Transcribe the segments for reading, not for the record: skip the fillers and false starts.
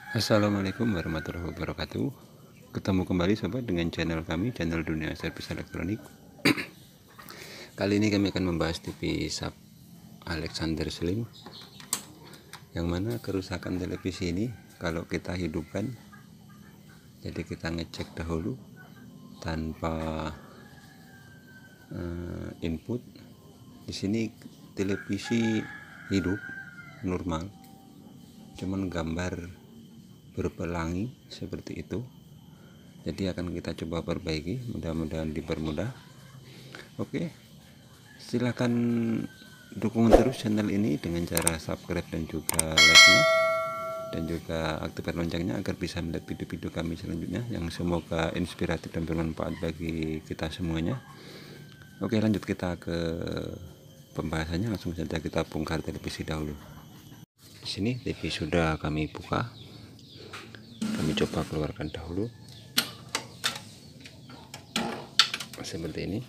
Assalamualaikum warahmatullahi wabarakatuh. Ketemu kembali sobat dengan channel kami, channel Dunia Servis Elektronik. Kali ini kami akan membahas TV Sub Alexander Slim, yang mana kerusakan televisi ini kalau kita hidupkan, jadi kita ngecek dahulu tanpa input. Di sini televisi hidup normal, cuman gambar berpelangi seperti itu. Jadi akan kita coba perbaiki, mudah-mudahan dipermudah. Oke, silakan dukung terus channel ini dengan cara subscribe dan juga like-nya, dan juga aktifkan loncengnya agar bisa melihat video-video kami selanjutnya yang semoga inspiratif dan bermanfaat bagi kita semuanya. Oke, lanjut kita ke pembahasannya. Langsung saja kita bongkar televisi dahulu. Di sini TV sudah kami buka. Kami coba keluarkan dahulu seperti ini.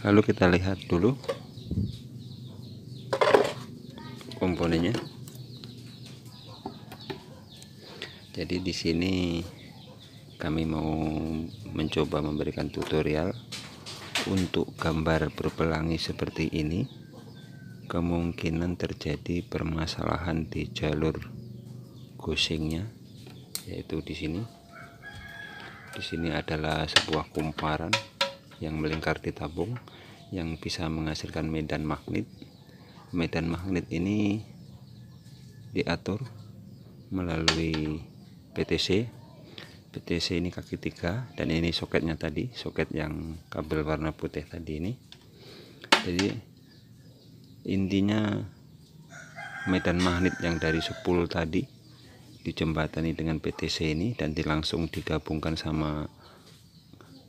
Lalu kita lihat dulu komponennya. Jadi di sini kami mau mencoba memberikan tutorial untuk gambar berpelangi seperti ini. Kemungkinan terjadi permasalahan di jalur gosingnya, yaitu di sini. Di sini adalah sebuah kumparan yang melingkar di tabung yang bisa menghasilkan medan magnet. Medan magnet ini diatur melalui PTC. PTC ini kaki 3 dan ini soketnya tadi, soket yang kabel warna putih tadi ini. Jadi intinya medan magnet yang dari spool tadi dijembatani dengan PTC ini dan langsung digabungkan sama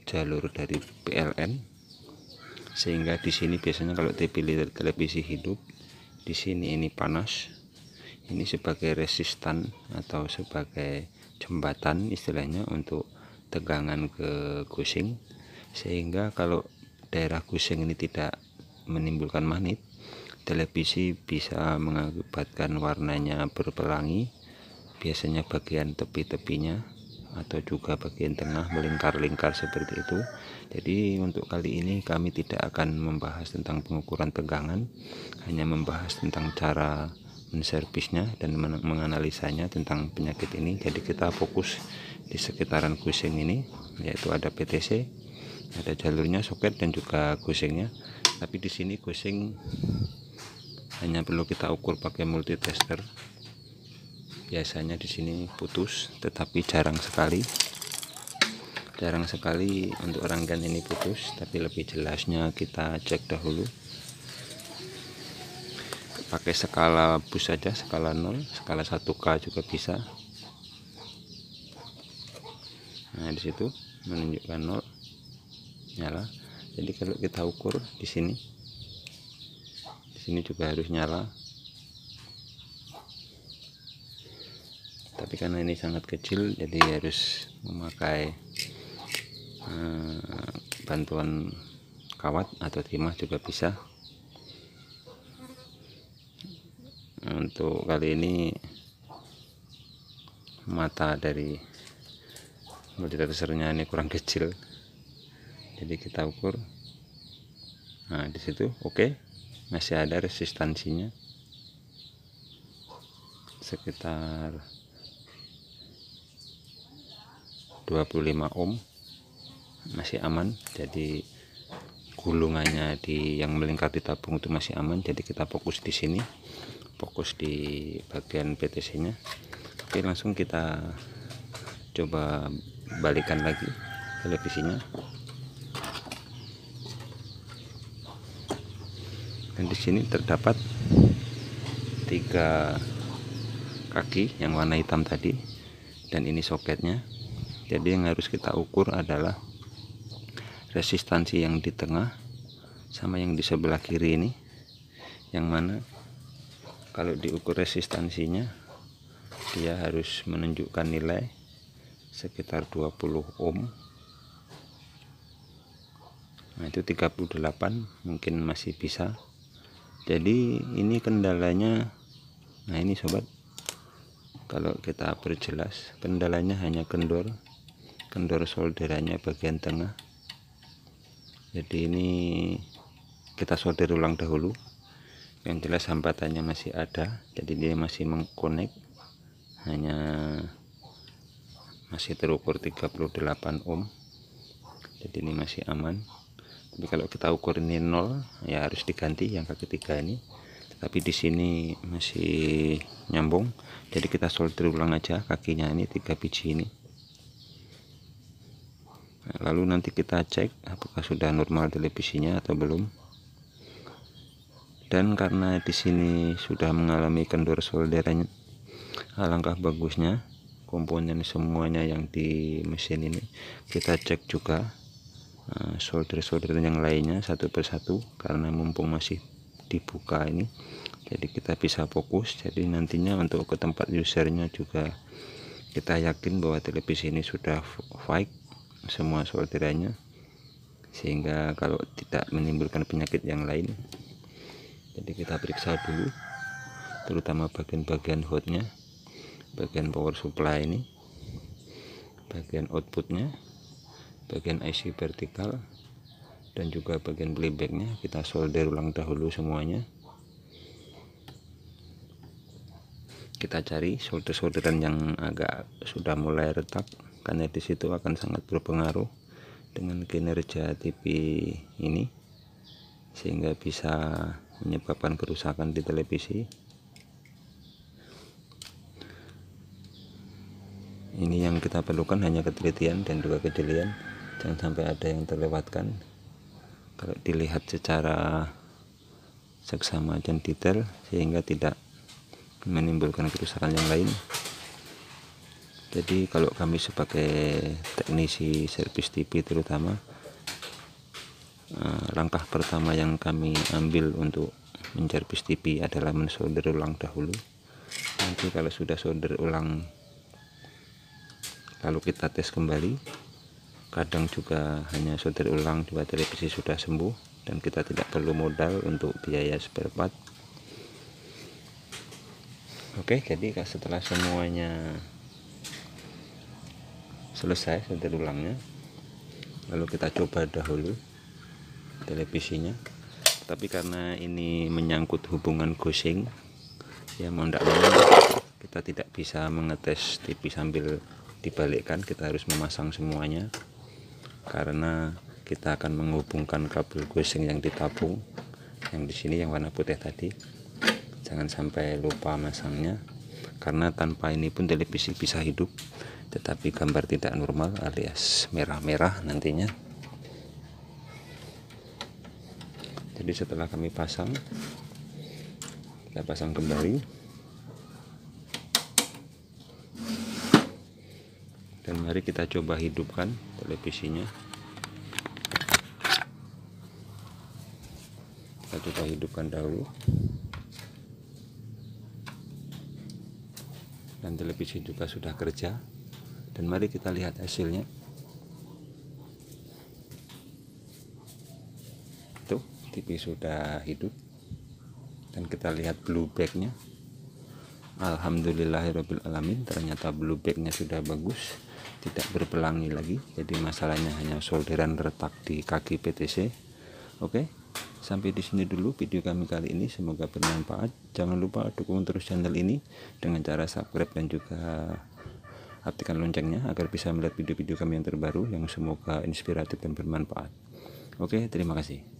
jalur dari PLN, sehingga di sini biasanya kalau televisi hidup, di sini ini panas, ini sebagai resistan atau sebagai jembatan istilahnya untuk tegangan ke gosing, sehingga kalau daerah gosing ini tidak menimbulkan magnet, televisi bisa mengakibatkan warnanya berpelangi, biasanya bagian tepi-tepinya atau juga bagian tengah melingkar-lingkar seperti itu. Jadi untuk kali ini kami tidak akan membahas tentang pengukuran tegangan, hanya membahas tentang cara menservisnya dan menganalisanya tentang penyakit ini. Jadi kita fokus di sekitaran gosing ini, yaitu ada PTC, ada jalurnya, soket, dan juga gosingnya. Tapi di sini gosing hanya perlu kita ukur pakai multitester. Biasanya di sini putus, tetapi jarang sekali untuk rangkaian ini putus. Tapi lebih jelasnya kita cek dahulu pakai skala bus saja, skala 0, skala 1K juga bisa. Nah, di situ menunjukkan 0 nyala. Jadi kalau kita ukur di sini juga harus nyala, tapi karena ini sangat kecil jadi harus memakai bantuan kawat atau timah juga bisa. Untuk kali ini mata dari multitesternya ini kurang kecil, jadi kita ukur. Nah, di situ oke. Masih ada resistansinya sekitar 25 ohm, masih aman. Jadi gulungannya yang melingkar di tabung itu masih aman. Jadi kita fokus di sini, fokus di bagian PTC nya. Oke, langsung kita coba balikan lagi televisinya. Dan di sini terdapat 3 kaki yang warna hitam tadi, dan ini soketnya. Jadi yang harus kita ukur adalah resistansi yang di tengah sama yang di sebelah kiri ini, yang mana kalau diukur resistansinya dia harus menunjukkan nilai sekitar 20 ohm. Nah, itu 38 mungkin masih bisa, Jadi ini kendalanya, nah ini sobat, kalau kita perjelas, kendalanya hanya kendor solderannya bagian tengah. Jadi ini kita solder ulang dahulu. Yang jelas hambatannya masih ada, jadi dia masih mengkonek, hanya masih terukur 38 ohm, jadi ini masih aman. Tapi kalau kita ukur ini 0, ya harus diganti yang kaki 3 ini. Tapi di sini masih nyambung, jadi kita solder ulang aja kakinya ini 3 biji ini. Nah, lalu nanti kita cek apakah sudah normal televisinya atau belum. Dan karena di sini sudah mengalami kendor solderannya, alangkah bagusnya komponen semuanya yang di mesin ini kita cek juga solder yang lainnya satu persatu, karena mumpung masih dibuka ini, jadi kita bisa fokus. Jadi nantinya untuk ke tempat usernya juga kita yakin bahwa televisi ini sudah baik semua solderannya, sehingga kalau tidak menimbulkan penyakit yang lain. Jadi kita periksa dulu terutama bagian-bagian hotnya, bagian power supply ini, bagian outputnya, bagian IC vertikal, dan juga bagian playbacknya kita solder ulang dahulu semuanya. Kita cari solderan yang agak sudah mulai retak, karena di situ akan sangat berpengaruh dengan kinerja TV ini, sehingga bisa menyebabkan kerusakan di televisi. Ini yang kita perlukan hanya ketelitian dan juga kejelian, jangan sampai ada yang terlewatkan. Kalau dilihat secara seksama dan detail, sehingga tidak menimbulkan kerusakan yang lain. Jadi kalau kami sebagai teknisi servis TV terutama, langkah pertama yang kami ambil untuk menservis TV adalah mensolder ulang dahulu. Nanti kalau sudah solder ulang, lalu kita tes kembali. Kadang juga hanya solder ulang juga televisi sudah sembuh dan kita tidak perlu modal untuk biaya spare part. Oke, jadi setelah semuanya selesai solder ulangnya, lalu kita coba dahulu televisinya. Tapi karena ini menyangkut hubungan gosing, ya mau tidak mau kita tidak bisa mengetes TV sambil dibalikkan, kita harus memasang semuanya, karena kita akan menghubungkan kabel gosing yang ditabung yang di sini yang warna putih tadi. Jangan sampai lupa masangnya, karena tanpa ini pun televisi bisa hidup, tetapi gambar tidak normal alias merah-merah nantinya. Jadi setelah kami pasang, kita pasang kembali, dan mari kita coba hidupkan televisinya. Kita coba hidupkan dahulu, dan televisi juga sudah kerja. Dan mari kita lihat hasilnya. Tuh, TV sudah hidup, dan kita lihat blue backnya. Alhamdulillahirobbilalamin, ternyata blue backnya sudah bagus, tidak berpelangi lagi. Jadi masalahnya hanya solderan retak di kaki PTC. Oke, sampai di sini dulu video kami kali ini, semoga bermanfaat. Jangan lupa dukung terus channel ini dengan cara subscribe dan juga aktifkan loncengnya agar bisa melihat video-video kami yang terbaru yang semoga inspiratif dan bermanfaat. Oke, terima kasih.